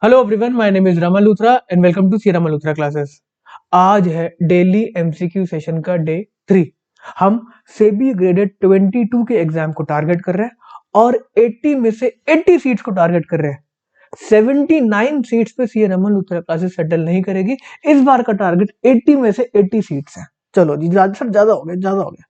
Hello everyone, my name is Rama Luthra and welcome to C Rama Luthra classes. आज है daily MCQ session का day 3। हम SEBI graded 22 के एग्जाम को टारगेट कर रहे हैं और 80 में से 80 सीट्स को टारगेट कर रहे हैं। 79 सीट्स पे सी रमा लूथरा क्लासेस सेटल नहीं करेगी। इस बार का टारगेट 80 में से 80 सीट्स है। चलो जी, ज्यादा हो गया, ज्यादा हो गया।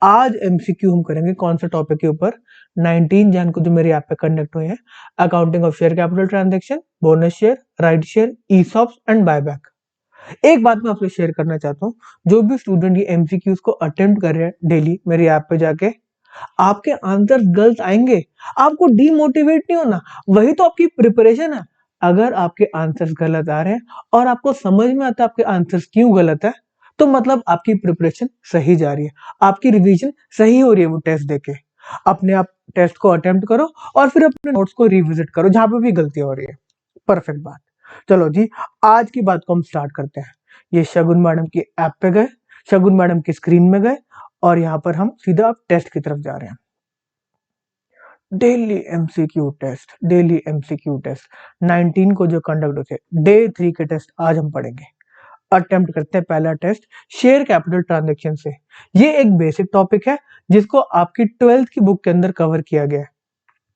आज एमसीक्यू हम करेंगे कौन से टॉपिक के ऊपर? 19 जन को जो मेरे ऐप पे कंडक्ट हुए हैं, accounting of share capital transaction, bonus share, right share, ESOPs and buyback. एक बात मैं आपसे शेयर करना चाहता हूँ, जो भी स्टूडेंट ये एमसीक्यूज को अटेम्प्ट कर रहे हैं डेली मेरे ऐप पे जाके, आपके आंसर गलत आएंगे। आपको डीमोटिवेट नहीं होना, वही तो आपकी प्रिपरेशन है। अगर आपके आंसर्स गलत आ रहे हैं और आपको समझ में आता है आपके आंसर्स क्यों गलत है, तो मतलब आपकी प्रिपरेशन सही जा रही है, आपकी रिवीजन सही हो रही है। वो टेस्ट देके अपने आप टेस्ट को अटेम्प्ट करो और फिर अपने नोट्स को रिविजिट करो जहां पे भी गलती हो रही है। परफेक्ट बात। चलो जी, आज की बात को हम स्टार्ट करते हैं। ये शगुन मैडम की ऐप पे गए, शगुन मैडम की स्क्रीन में गए और यहाँ पर हम सीधा अब टेस्ट की तरफ जा रहे हैं। Daily MCQ test, daily MCQ test 19 को जो कंडक्ट होते हैं, डे 3 के टेस्ट आज हम पढ़ेंगे। अटेम्प्ट करते हैं पहला टेस्ट शेयर कैपिटल ट्रांजैक्शन से। ये एक बेसिक टॉपिक है जिसको आपकी 12th की बुक के अंदर कवर किया गया है।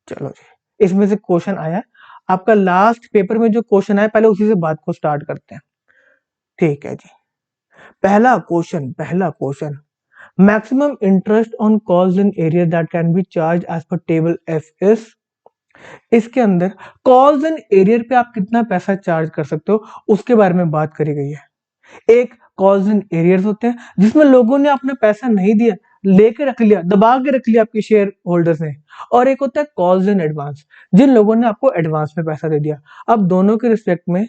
चलो जी, इसमें से क्वेश्चन आया, आपका लास्ट पेपर में जो क्वेश्चन आया पहले उसी से बात को स्टार्ट करते हैं। ठीक है जी, पहला question maximum interest on calls in area that can be charge as per table F is. इसके अंदर कॉल्स इन एरियर पे आप कितना पैसा चार्ज कर सकते हो उसके बारे में बात करी गई है। एक कॉल्स इन एरियर्स होते हैं जिसमें लोगों ने अपना पैसा नहीं दिया, लेके रख लिया, दबा के रख लिया आपके शेयर होल्डर्स ने। और एक होता है कॉल्स इन एडवांस, जिन लोगों ने आपको एडवांस में पैसा दे दिया। अब दोनों के रिस्पेक्ट में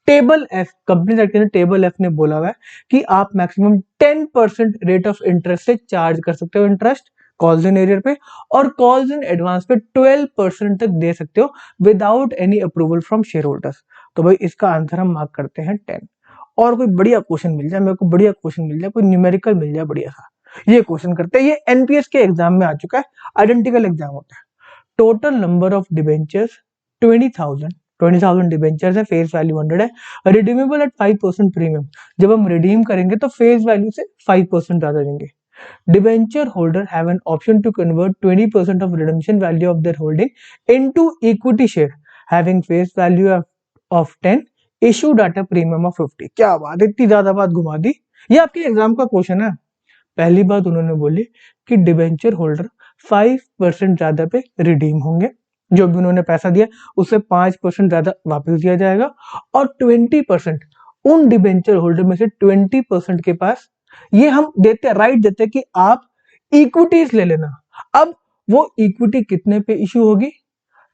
टेबल एफ, कंपनी सेक्रेटरी ने टेबल एफ ने बोला हुआ है कि आप मैक्सिमम 10% रेट ऑफ इंटरेस्ट से चार्ज कर सकते हो इंटरेस्ट कॉल्स इन एरियर पे, और कॉल्स इन एडवांस पे 12% तक दे सकते हो without any approval from share holders. तो भाई इसका आंसर हम मार्क करते हैं 10। और कोई बढ़िया क्वेश्चन मिल जाए, मेरे को बढ़िया क्वेश्चन मिल जाए, कोई न्यूमेरिकल मिल जाए बढ़िया सा, ये क्वेश्चन करते हैं। ये एनपीएस के एग्जाम में आ चुका है, आइडेंटिकल एग्जाम होता है। Total number of debentures 20,000। 20,000 debentures है, फेस वैल्यू 100 है, रिडीमेबल एट 5% प्रीमियम। जब हम रिडीम करेंगे तो फेस वैल्यू से 5% ज्यादा देंगे। Debenture holder have an option to convert 20% of redemption value of their holding into equity share having face value of 10 issued at a premium of 50। क्या बात, इतनी ज्यादा बात घुमा दी। ये आपके एग्जाम का क्वेश्चन है। पहली बात उन्होंने बोली कि डिबेंचर होल्डर 5% ज्यादा पे रिडीम होंगे, जो भी उन्होंने पैसा दिया उससे 5% ज्यादा वापस दिया जाएगा। और 20% उन डिबेंचर होल्डर में से 20% के पास ये हम देते राइट देते हैं कि आप इक्विटीज ले लेना। अब वो इक्विटी कितने पे इशू होगी?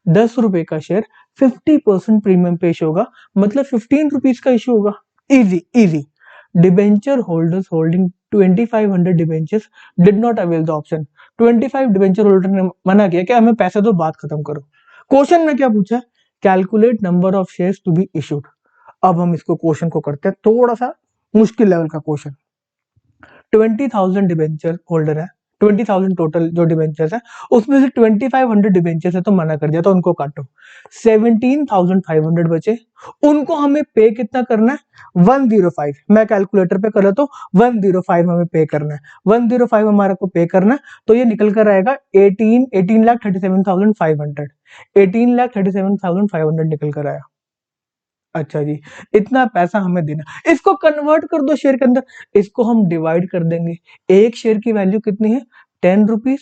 10 रुपए का शेयर 50% प्रीमियम पे इशू होगा, मतलब 15 रुपीज का इशू होगा। Easy easy. Debenture holders holding 2500 debentures did not avail the option. 25 debenture holder ने मना किया कि हमें पैसा दो, बात खत्म करो। क्वेश्चन में क्या पूछा? Calculate number of shares to be issued. अब हम इसको क्वेश्चन को करते हैं थोड़ा सा मुश्किल लेवल का क्वेश्चन। 20,000 डिबेंचर होल्डर है, 20,000 टोटल जो डिबेंचर्स है, उसमें से 2500 डिबेंचर्स है तो मना कर दिया, तो उनको काटो। 17,500 बचे, उनको हमें पे कितना करना है? 105। मैं कैलकुलेटर पे कर लेता हूँ, 105 हमें पे करना है। 105 हमारा को पे करना है, तो ये निकल कर आएगा 18,37,500। 18,37,500 निकल कर आया। अच्छा जी, इतना पैसा हमें देना, इसको कन्वर्ट कर दो शेयर के अंदर। इसको हम डिवाइड कर देंगे। एक शेयर की वैल्यू कितनी है? 10 रुपीज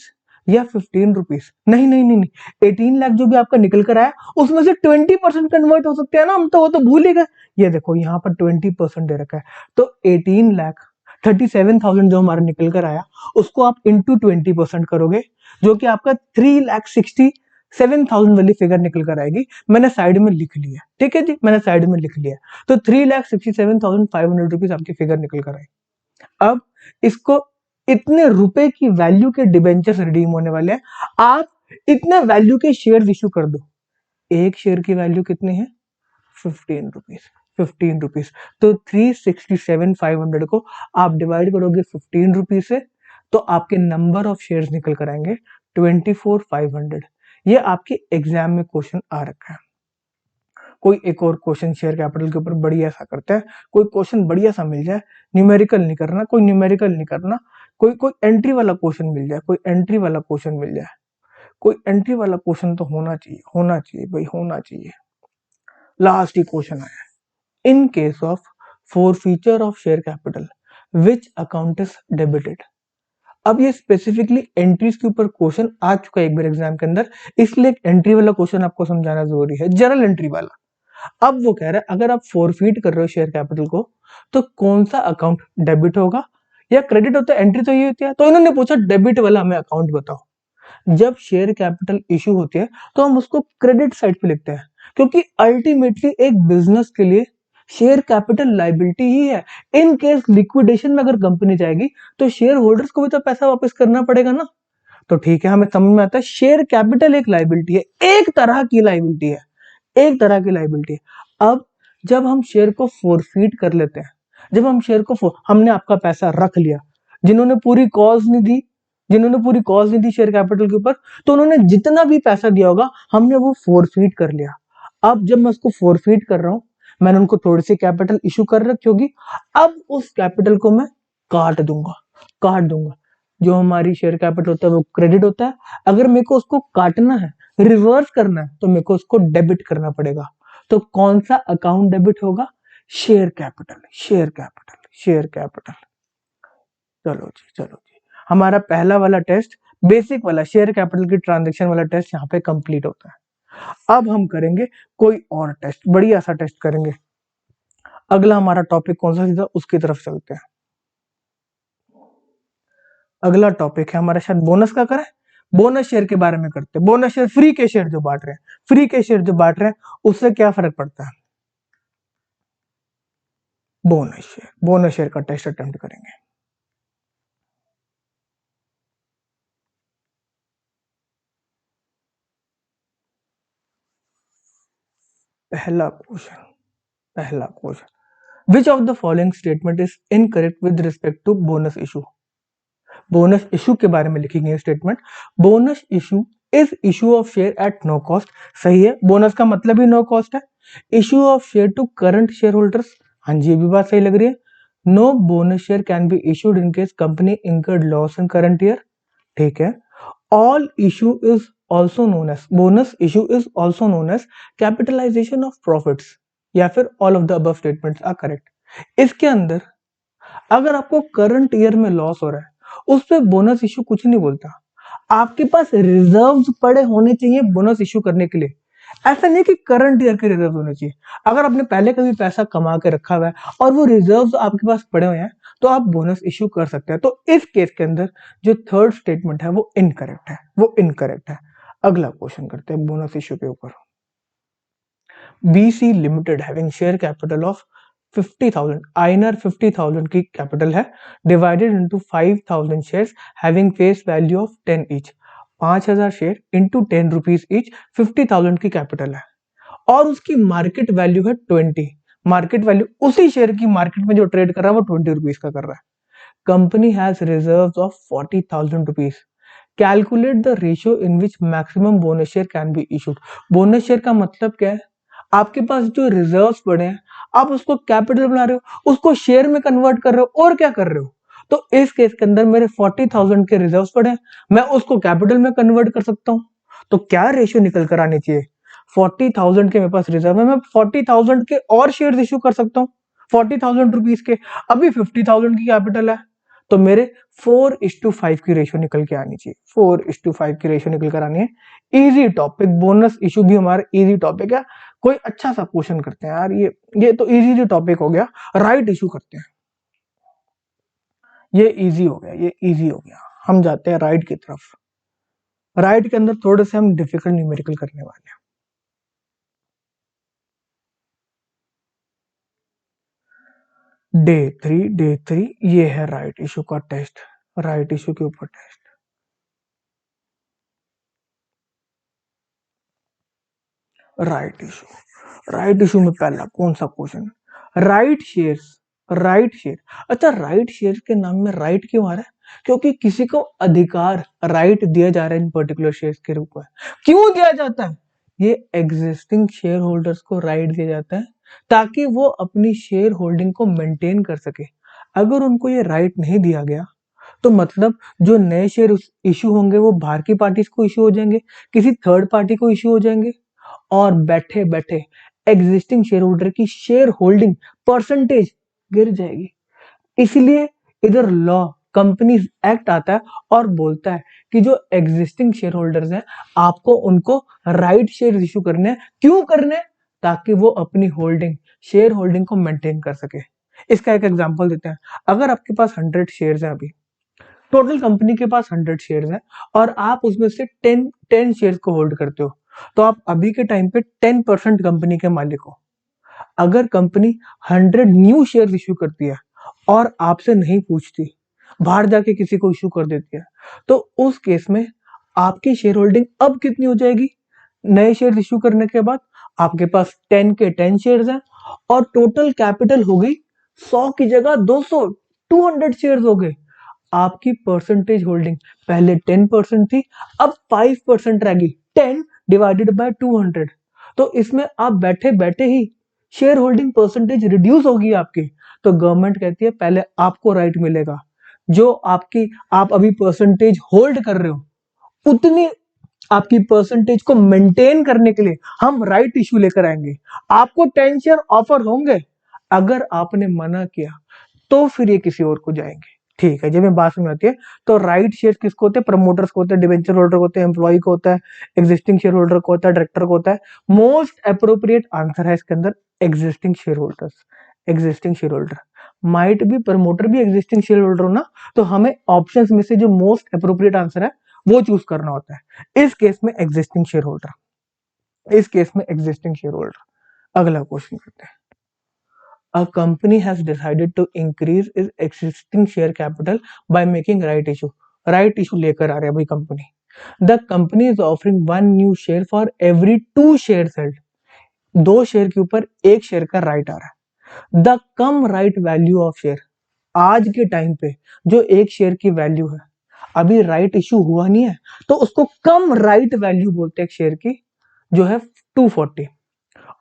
या 15 रुपीज? नहीं नहीं नहीं नहीं, 18 लाख जो भी आपका निकल कर आया उसमें से 20% कन्वर्ट हो सकते हैं ना, हम तो वो तो भूल ही गए। ये देखो यहाँ पर 20% दे रखा है, तो 18,37,000 जो हमारा निकल कर आया उसको आप इंटू 20% करोगे, जो कि आपका 3,67,000 वाली फिगर निकल कर आएगी। मैंने साइड में लिख लिया, ठीक है जी, मैंने साइड में लिख लिया। तो 3,67,500 रुपीज आपकी फिगर निकल कर आई। अब इसको इतने रुपए की वैल्यू के डिबेंचर्स रिडीम होने वाले हैं, आप इतने वैल्यू के शेयर इशू कर दो। एक शेयर की वैल्यू कितनी है? 15 रुपीज। 15 रुपीज, तो 367,500 को आप डिवाइड करोगे 15 रुपीज से, तो आपके नंबर ऑफ शेयर्स निकल कर आएंगे 24,500। ये आपके एग्जाम में क्वेश्चन आ रखा है। कोई एक और क्वेश्चन शेयर कैपिटल के ऊपर बढ़िया सा करते हैं, कोई क्वेश्चन बढ़िया सा मिल जाए, न्यूमेरिकल नहीं करना, कोई न्यूमेरिकल नहीं करना, कोई कोई एंट्री वाला क्वेश्चन मिल जाए, कोई एंट्री वाला क्वेश्चन मिल जाए, कोई एंट्री वाला क्वेश्चन तो होना चाहिए भाई, होना चाहिए। लास्ट ही क्वेश्चन आया, in case of forfeiture of share capital which account is debited. अब ये स्पेसिफिकली एंट्रीज के ऊपर क्वेश्चन आ चुका है एक बार एग्जाम के अंदर, इसलिए एंट्री वाला क्वेश्चन आपको समझाना जरूरी है, जनरल एंट्री वाला। अब वो कह रहा है अगर आप फोरफीट कर रहे हो शेयर कैपिटल को तो कौन सा अकाउंट डेबिट होगा या क्रेडिट होता है, एंट्री तो ये होती है, तो इन्होंने पूछा डेबिट वाला हमें अकाउंट बताओ। जब शेयर कैपिटल इशू होती है तो हम उसको क्रेडिट साइड पे लिखते हैं, क्योंकि अल्टीमेटली एक बिजनेस के लिए शेयर कैपिटल लाइबिलिटी ही है। इन केस लिक्विडेशन में अगर कंपनी जाएगी तो शेयर होल्डर्स को भी तो पैसा वापस करना पड़ेगा ना। तो ठीक है, हमें समझ में आता है शेयर कैपिटल एक लाइबिलिटी है, एक तरह की लाइबिलिटी है, एक तरह की लाइबिलिटी है। अब जब हम शेयर को फोरफीट कर लेते हैं, जब हम शेयर को हमने आपका पैसा रख लिया, जिन्होंने पूरी कॉल्स नहीं दी, जिन्होंने पूरी कॉल्स नहीं दी शेयर कैपिटल के ऊपर, तो उन्होंने जितना भी पैसा दिया होगा हमने वो फोरफीट कर लिया। अब जब मैं उसको फोरफीट कर रहा हूं, मैंने उनको थोड़ी सी कैपिटल इशू कर रखी होगी, अब उस कैपिटल को मैं काट दूंगा, काट दूंगा। जो हमारी शेयर कैपिटल होता है वो क्रेडिट होता है, अगर मेरे को उसको काटना है, रिवर्स करना है, तो मेरे को उसको डेबिट करना पड़ेगा। तो कौन सा अकाउंट डेबिट होगा? Share capital, share capital, share capital. चलो जी, चलो जी, हमारा पहला वाला टेस्ट, बेसिक वाला शेयर कैपिटल की ट्रांजेक्शन वाला टेस्ट यहाँ पे कंप्लीट होता है। अब हम करेंगे कोई और टेस्ट, बढ़िया सा टेस्ट करेंगे। अगला हमारा टॉपिक कौन सा सीधा उसकी तरफ चलते हैं। अगला टॉपिक है हमारा, शायद बोनस का करें, बोनस शेयर के बारे में करते हैं। बोनस शेयर, फ्री के शेयर जो बांट रहे हैं, फ्री के शेयर जो बांट रहे हैं उससे क्या फर्क पड़ता है। बोनस शेयर का टेस्ट अटेम्प्ट करेंगे। पहला question, which of the following statement is incorrect with respect to bonus issue. Bonus issue के बारे में लिखी गई स्टेटमेंट, bonus issue is issue of share at no cost. सही है, बोनस का मतलब ही नो कॉस्ट है। Issue of share to current share holders, हाँ जी ये भी बात सही लग रही है। No bonus share can be issued in case company incurred loss in current year, ठीक है। All issue is also known as, bonus issue is also known as capitalisation of profits, या फिर all of the above statements are correct. इसके अंदर अगर आपको current year में loss हो रहा है उस पर बोनस इशू कुछ नहीं बोलता। आपके पास रिजर्व्स पड़े होने चाहिए बोनस इशू करने के लिए, ऐसा नहीं कि करंट ईयर के रिजर्व होने चाहिए। अगर आपने पहले कभी पैसा कमा के रखा हुआ है और वो रिजर्व्स आपके पास पड़े हुए हैं तो आप बोनस इशू कर सकते हैं। तो इस केस के अंदर जो थर्ड स्टेटमेंट है वो इनकरेक्ट है, वो इनकरेक्ट है। अगला क्वेश्चन करते हैं बोनस इशू के ऊपर। BC limited having share capital of 50,000 INR 50,000 की कैपिटल है, divided into 5,000 shares having face value of 10 each. 5,000 share into 10 rupees each, 50,000 की कैपिटल है और उसकी मार्केट वैल्यू है 20। मार्केट वैल्यू उसी शेयर की मार्केट में जो ट्रेड कर रहा है वो 20 रुपीज का कर रहा है। Company has reserves of 40,000 rupees. Calculate the ratio in which maximum bonus share can be issued. Bonus share का मतलब क्या है? आपके पास जो रिजर्व्स पड़े हैं आप उसको कैपिटल बना रहे हो, उसको शेयर में कन्वर्ट कर रहे हो और क्या कर रहे हो। तो इस केस के अंदर मेरे 40,000 के रिजर्व्स पड़े हैं, मैं उसको कैपिटल में कन्वर्ट कर सकता हूं। तो क्या रेशियो निकल कर आनी चाहिए? 40,000 के मेरे पास रिजर्व है, मैं 40,000 के और शेयर इश्यू कर सकता हूँ 40,000 रुपीज के, अभी 50,000 की कैपिटल है, तो मेरे 4:5 की रेशियो निकल के आनी चाहिए। 4:5 की रेशियो निकल कर आनी है। इजी टॉपिक, बोनस इशू भी हमारा इजी टॉपिक है। कोई अच्छा सा क्वेश्चन करते हैं यार, ये तो इजी टॉपिक हो गया। राइट इशू करते हैं, ये इजी हो गया, ये इजी हो गया। हम जाते हैं राइट की तरफ। राइट के अंदर थोड़े से हम डिफिकल्ट न्यूमेरिकल करने वाले हैं। डे थ्री ये है राइट इशू का टेस्ट, राइट इशू के ऊपर टेस्ट। राइट इशू में पहला कौन सा question? Right shares, right share. अच्छा, राइट शेयर के नाम में राइट क्यों आ रहा है? क्योंकि किसी को अधिकार, राइट दिया जा रहा है इन पर्टिकुलर शेयर्स के रूप में। क्यों दिया जाता है? ये एग्जिस्टिंग शेयर होल्डर्स को राइट दिया जाता है ताकि वो अपनी शेयर होल्डिंग को मेंटेन कर सके। अगर उनको ये राइट नहीं दिया गया तो मतलब जो नए शेयर इश्यू होंगे वो बाहर की पार्टीज को इश्यू हो जाएंगे, किसी थर्ड पार्टी को इश्यू हो जाएंगे और बैठे बैठे एग्जिस्टिंग शेयर होल्डर की शेयर होल्डिंग परसेंटेज गिर जाएगी। इसलिए इधर लॉ कंपनीज एक्ट आता है और बोलता है कि जो एग्जिस्टिंग शेयर होल्डर्स हैं आपको उनको राइट शेयर इश्यू करने हैं। क्यों करने हैं? ताकि वो अपनी होल्डिंग शेयर होल्डिंग को मेंटेन कर सके। इसका एक एग्जांपल देते हैं। अगर आपके पास 100 शेयर्स हैं, अभी टोटल कंपनी के पास 100 शेयर्स हैं और आप उसमें से 10 शेयर्स को होल्ड करते हो, तो आप अभी के टाइम पे 10% कंपनी के मालिक हो। अगर कंपनी 100 न्यू शेयर्स इश्यू करती है और आपसे नहीं पूछती, बाहर जाके किसी को इश्यू कर देती है, तो उस केस में आपकी शेयर होल्डिंग अब कितनी हो जाएगी? नए शेयर इश्यू करने के बाद आपके पास 10 के 10 शेयर्स हैं और टोटल कैपिटल हो गई 100 की जगह 200, 200 शेयर्स हो गए। आपकी परसेंटेज होल्डिंग पहले 10% थी, अब 5% रहेगी। 10 डिवाइडेड बाय 200, तो इसमें आप बैठे बैठे ही शेयर होल्डिंग परसेंटेज रिड्यूस होगी आपकी। तो गवर्नमेंट कहती है पहले आपको राइट मिलेगा, जो आप अभी परसेंटेज होल्ड कर रहे हो उतनी आपकी परसेंटेज को मेंटेन करने के लिए हम राइट इशू लेकर आएंगे। आपको 10 शेयर ऑफर होंगे, अगर आपने मना किया तो फिर ये किसी और को जाएंगे। ठीक है, जब ये बात समझ आती है तो राइट शेयर किसको होते हैं? प्रमोटर्स को होते हैं, डिवेंचर होल्डर को होते हैं, एम्प्लॉय को होता है, एग्जिस्टिंग शेयर होल्डर को होता है, डायरेक्टर को होता है। मोस्ट अप्रोप्रिएट आंसर है इसके अंदर existing share holders. Existing share holder might भी प्रमोटर भी एग्जिस्टिंग शेयर होल्डर हो ना, तो हमें ऑप्शंस में से जो मोस्ट अप्रोप्रिएट आंसर है वो चूज करना होता है। इस केस में एग्जिस्टिंग शेयर होल्डर, इस केस में एग्जिस्टिंग शेयर होल्डर। अगला क्वेश्चन करते हैं। A company has decided to increase its existing share capital by making right issue. Right issue लेकर आ रहा है भाई company. The company is offering one new share for every 2 shares held. 2 share के ऊपर 1 share का right आ रहा है। The come right value of share, आज के टाइम पे जो 1 शेयर की वैल्यू है, अभी राइट इशू हुआ नहीं है तो उसको कम राइट वैल्यू बोलते हैं एक शेयर की, जो है 240।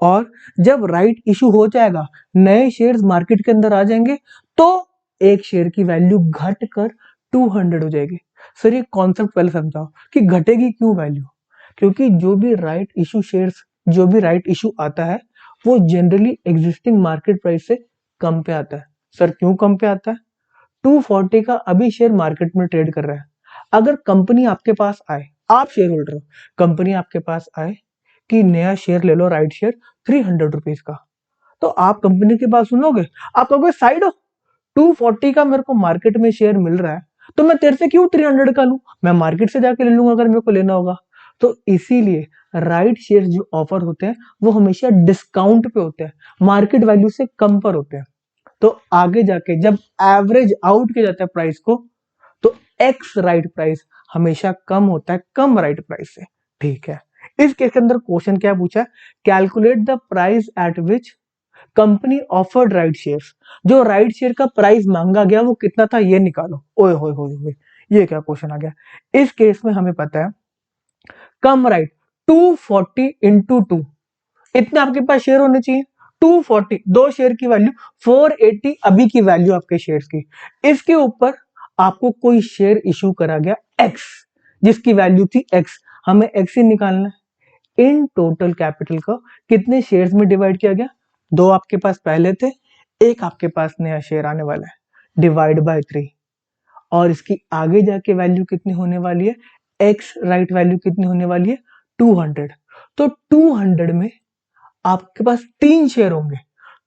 और जब राइट इशू हो जाएगा, नए शेयर्स मार्केट के अंदर आ जाएंगे, तो एक शेयर की वैल्यू घट कर 200 हो जाएगी। सर ये कॉन्सेप्ट पहले समझाओ कि घटेगी क्यों वैल्यू? क्योंकि जो भी राइट इशू शेयर्स, जो भी राइट इशू आता है वो जनरली एग्जिस्टिंग मार्केट प्राइस से कम पे आता है। सर क्यों कम पे आता है? 240 का अभी शेयर मार्केट में ट्रेड कर रहा है। अगर कंपनी आपके पास आए, आप शेयर होल्डर हो, कंपनी आपके पास आए कि नया शेयर ले लो राइट शेयर 300 रुपीज का, तो आप कंपनी की बात सुनोगे? आप कहोगे साइड हो, 240 का मेरे को मार्केट में शेयर मिल रहा है तो मैं तेरे से क्यों 300 का लूं, मैं मार्केट से जाके ले लूंगा अगर मेरे को लेना होगा। तो इसीलिए राइट शेयर जो ऑफर होते हैं वो हमेशा डिस्काउंट पे होते हैं, मार्केट वैल्यू से कम पर होते हैं। तो आगे जाके जब एवरेज आउट किया जाता है प्राइस को, तो एक्स राइट प्राइस हमेशा कम होता है कम राइट प्राइस से। ठीक है, इस केस के अंदर क्वेश्चन क्या पूछा? Calculate the price at which company offered right shares. जो राइट शेयर का प्राइस मांगा गया वो कितना था, ये निकालो। ओए होए होए होए, ये क्या क्वेश्चन आ गया? इस केस में हमें पता है कम राइट 240 इंटू 2, इतने आपके पास शेयर होने चाहिए। 240, 2 शेयर की वैल्यू 480 अभी की वैल्यू आपके शेयर्स की। इसके ऊपर आपको कोई शेयर इशू करा गया एक्स, जिसकी वैल्यू थी एक्स, हमें एक्स ही निकालना है। इन टोटल कैपिटल को कितने शेयर्स में डिवाइड किया गया? 2 आपके पास पहले थे, 1 आपके पास नया शेयर आने वाला है, डिवाइड बाय 3। और इसकी आगे जाके वैल्यू कितनी होने वाली है? एक्स राइट वैल्यू कितनी होने वाली है? 200। तो 200 में आपके पास 3 शेयर होंगे,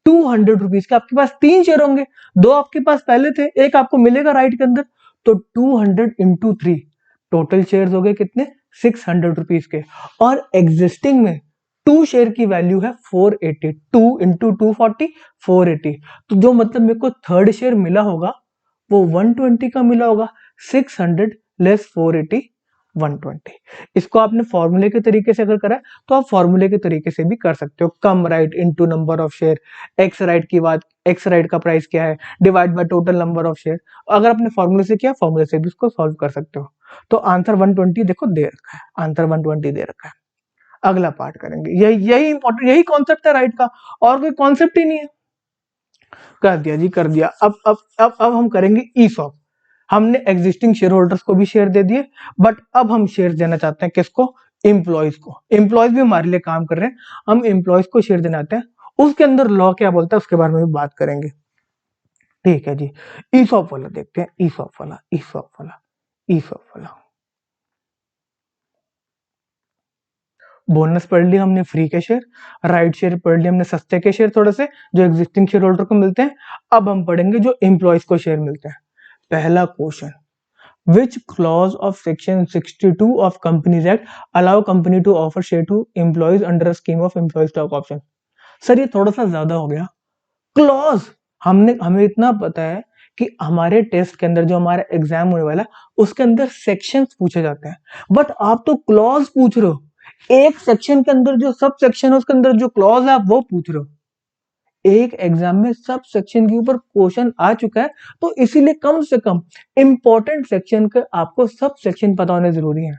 200 रुपीज के आपके पास 3 शेयर होंगे। 2 आपके पास पहले थे, 1 आपको मिलेगा राइट के अंदर। तो 200 इंटू 3, टोटल शेयर हो गए कितने? 600 रुपीज के। और एग्जिस्टिंग में 2 शेयर की वैल्यू है 480, 2 इंटू 240, 480। तो जो मतलब मेरे को थर्ड शेयर मिला होगा वो 120 का मिला होगा। 600 लेस 480, 120। इसको आपने फॉर्मूले के तरीके से अगर करा है तो आप फॉर्मूले के तरीके से भी कर सकते हो। Cum right into number of share, ex right की बात, एक्स राइट का प्राइस क्या है, divide by total number of share. अगर आपने फॉर्मूले से किया, फॉर्मूले से भी इसको सॉल्व कर सकते हो। तो आंसर 120 देखो दे रखा है, आंसर 120 दे रखा है। अगला पार्ट करेंगे। यही इंपॉर्टेंट, यही कॉन्सेप्ट है राइट का, और कोई कॉन्सेप्ट ही नहीं है। कर दिया जी, कर दिया। अब हम करेंगे ईसॉप। हमने एग्जिस्टिंग शेयर होल्डर्स को भी शेयर दे दिए, बट अब हम शेयर देना चाहते हैं किसको? एम्प्लॉयज को। एम्प्लॉयज भी हमारे लिए काम कर रहे हैं, हम एम्प्लॉयज को शेयर देना चाहते हैं। उसके अंदर लॉ क्या बोलता है उसके बारे में भी बात करेंगे। ठीक है जी, ईसॉप वाला देखते हैं। ईसॉप वाला, ईसॉप वाला, ईसॉप वाला। बोनस पढ़ लिया हमने फ्री के शेयर, राइट शेयर पढ़ लिया हमने सस्ते के शेयर थोड़े से जो एग्जिस्टिंग शेयर होल्डर को मिलते हैं। अब हम पढ़ेंगे जो एम्प्लॉयज को शेयर मिलते हैं। पहला question, which clause of section 62 of Companies Act allow company to offer share to employees under a scheme of employee stock option? Sir ये थोड़ा सा ज्यादा हो गया। क्लॉज, हमें इतना पता है कि हमारे टेस्ट के अंदर जो हमारा एग्जाम होने वाला है उसके अंदर सेक्शंस पूछे जाते हैं, बट आप तो क्लॉज पूछ रहे हो। एक सेक्शन के अंदर जो सब सेक्शन है उसके अंदर जो क्लॉज है आप वो पूछ रहे हो। एक एग्जाम में सब सेक्शन के ऊपर क्वेश्चन आ चुका है, तो इसीलिए कम से कम इंपॉर्टेंट सेक्शन के आपको सब सेक्शन पता होने जरूरी है।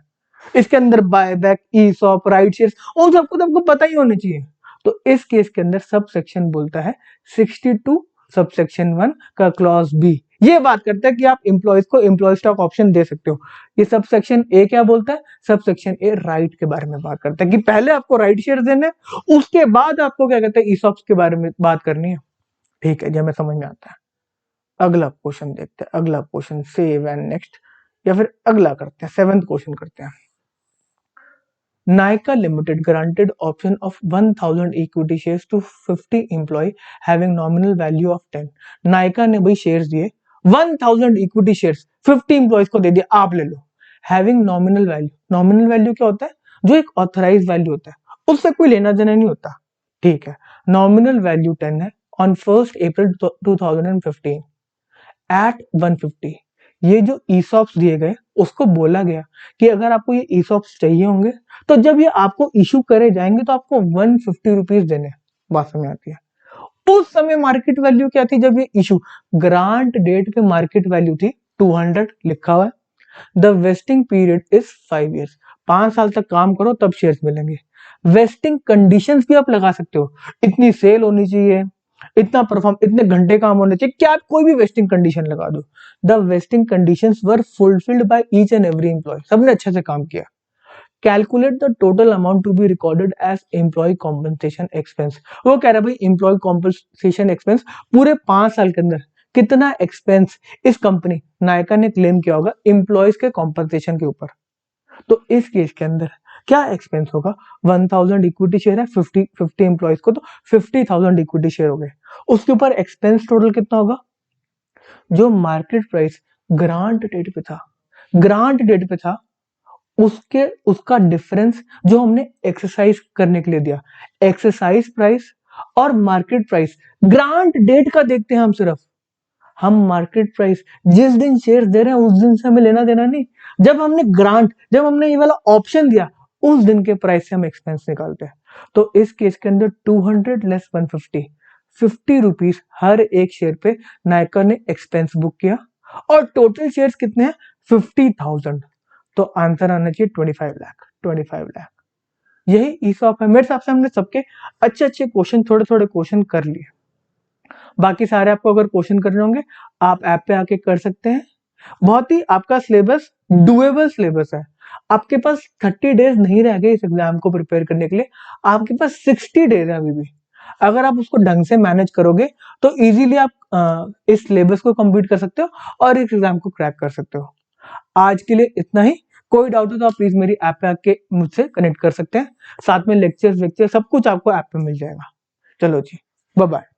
इसके अंदर बायबैक, ईसॉप, राइट शेयर्स और सबको तो आपको पता ही होना चाहिए। तो इस केस के अंदर सब सेक्शन बोलता है 62 सब सेक्शन 1 का क्लॉज बी। ये बात करता है कि आप एम्प्लॉयज को एम्प्लॉय स्टॉक ऑप्शन दे सकते हो। ये सब सेक्शन ए क्या बोलता है? सब सेक्शन ए राइट के बारे में बात करता है कि पहले आपको राइट शेयर देने, उसके बाद आपको क्या कहते हैं ईसॉप्स के बारे में बात करनी है। ठीक है जी, हमें समझ में आता है। अगला क्वेश्चन देखते हैं। अगला क्वेश्चन सेव एंड नेक्स्ट, या फिर अगला करते हैं, 7th क्वेश्चन करते हैं। Nykaa Limited granted option of 1000 equity shares to 50 employee having nominal value of 10। Nykaa ने भाई शेयर्स दिए 1000 इक्विटी शेयर्स 50 एम्प्लॉयज को दे दिया, आप ले लो। Having nominal value, nominal value क्या होता है? जो एक ऑथराइज वैल्यू होता है, उससे कोई लेना देना नहीं होता। ठीक है, नॉमिनल वैल्यू 10 है ऑन 1 अप्रैल 2015 एट 150। ये जो ईसॉप्स दिए गए उसको बोला गया कि अगर आपको ये ईसॉप्स चाहिए होंगे तो जब ये आपको इशू करे जाएंगे तो आपको 150 रुपीज देने। बात समझ आती है? उस समय मार्केट वैल्यू क्या थी जब ये इशू, ग्रांट डेट पे मार्केट वैल्यू थी 200 लिखा हुआ है। The vesting period is 5 years, 5 साल तक काम करो तब शेयर्स मिलेंगे। वेस्टिंग कंडीशंस भी आप लगा सकते हो, इतनी सेल होनी चाहिए, इतना परफॉर्म, इतने घंटे काम होने चाहिए, क्या आप कोई भी वेस्टिंग कंडीशन लगा दो। The vesting conditions were fulfilled by each and every employee, सबने अच्छे से काम किया। Calculate the total amount to be recorded as employee compensation expense. वो कह रहा है भाई एम्प्लॉय कॉम्पनसेशन एक्सपेंस पूरे 5 साल के अंदर कितना एक्सपेंस इस कंपनी नायका ने क्लेम किया होगा एम्प्लॉयज के कॉम्पनसेशन के ऊपर। तो इस केस के अंदर क्या एक्सपेंस होगा? 1000 इक्विटी शेयर है 50 एम्प्लॉयज को, तो 50,000 इक्विटी शेयर हो गए। उसके ऊपर एक्सपेंस टोटल कितना होगा? जो मार्केट प्राइस ग्रांट डेट पे था, ग्रांट डेट पे था उसके उसका डिफरेंस जो हमने एक्सरसाइज करने के लिए दिया, एक्सरसाइज प्राइस और मार्केट प्राइस ग्रांट डेट का देखते हैं हम सिर्फ। हम मार्केट प्राइस जिस दिन शेयर दे रहे हैं उस दिन से हमें लेना देना नहीं। जब हमने ग्रांट, जब हमने ये वाला ऑप्शन दिया उस दिन के प्राइस से हम एक्सपेंस निकालते हैं। तो इस केस के अंदर 200 लेस 150, 50 रुपीज हर एक शेयर पे नायका ने एक्सपेंस बुक किया, और टोटल शेयर्स कितने हैं? 50,000। तो आंसर आना चाहिए 25 लाख, 25 लाख। यही ईसॉप है। मेरे हिसाब से हमने सबके अच्छे अच्छे क्वेश्चन, थोड़े थोड़े क्वेश्चन कर लिए। बाकी सारे आपको अगर क्वेश्चन करने होंगे आप ऐप पे आके कर सकते हैं। बहुत ही आपका सिलेबस डुएबल सिलेबस है। आपके पास 30 डेज नहीं रह गए इस एग्जाम को प्रिपेयर करने के लिए, आपके पास 60 डेज है अभी भी। अगर आप उसको ढंग से मैनेज करोगे तो इजीली आप इस सिलेबस को कंप्लीट कर सकते हो और इस एग्जाम को क्रैक कर सकते हो। आज के लिए इतना ही। कोई डाउट हो तो आप प्लीज मेरी ऐप पे आके मुझसे कनेक्ट कर सकते हैं। साथ में लेक्चर सब कुछ आपको ऐप पे मिल जाएगा। चलो जी, बाय बाय।